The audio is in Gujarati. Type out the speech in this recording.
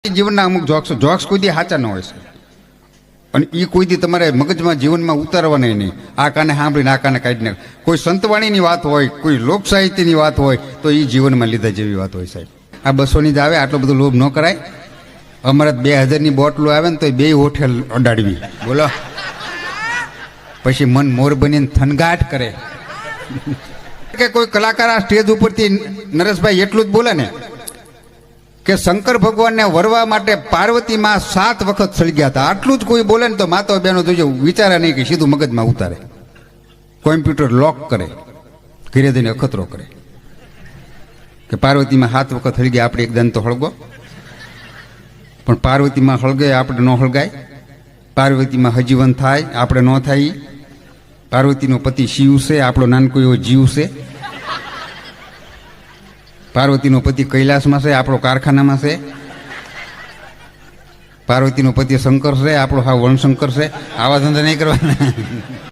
જીવનના અમુક જોક્સ કોઈ દી સાચા ન હોય છે અને એ કોઈ દી તમારે મગજમાં જીવનમાં ઉતારવાના નહીં. આ કાને સાંભળીને આ કાને કાઢી નાખ. કોઈ સંતવાણીની વાત હોય, કોઈ લોક સાહિત્યની વાત હોય તો એ જીવનમાં લીધા જેવી વાત હોય. સાહેબ આ 200ની જ આવે, આટલો બધો લોભ ન કરાય. અમારે 2000ની બોટલો આવે ને તો બે હોઠેલ અડાડવી, બોલો. પછી મન મોર બનીને થનગાટ કરે કે કોઈ કલાકાર આ સ્ટેજ ઉપરથી નરેશભાઈ એટલું જ બોલે ને કે શંકર ભગવાનને વરવા માટે પાર્વતીમાં 7 વખત સળગ્યા હતા. આટલું જ કોઈ બોલે ને તો માતા બહેનો જોજો વિચારે નહીં કે સીધું મગજમાં ઉતારે, કોમ્પ્યુટર લોક કરે, ઘરે જઈને અખતરો કરે કે પાર્વતીમાં 7 વખત સળગ્યા, આપણે એક દન તો હળગો. પણ પાર્વતીમાં હળગે આપણે ન હળગાય, પાર્વતીમાં હજીવન થાય આપણે ન થાય. પાર્વતીનો પતિ શિવ છે, આપણો નાનકો એવો જીવ છે. પાર્વતીનો પતિ કૈલાસમાં છે, આપણો કારખાનામાં છે. પાર્વતીનો પતિ શંકર છે, આપણો હા વણશંકર છે. આવા ધંધા નહીં કરવાના.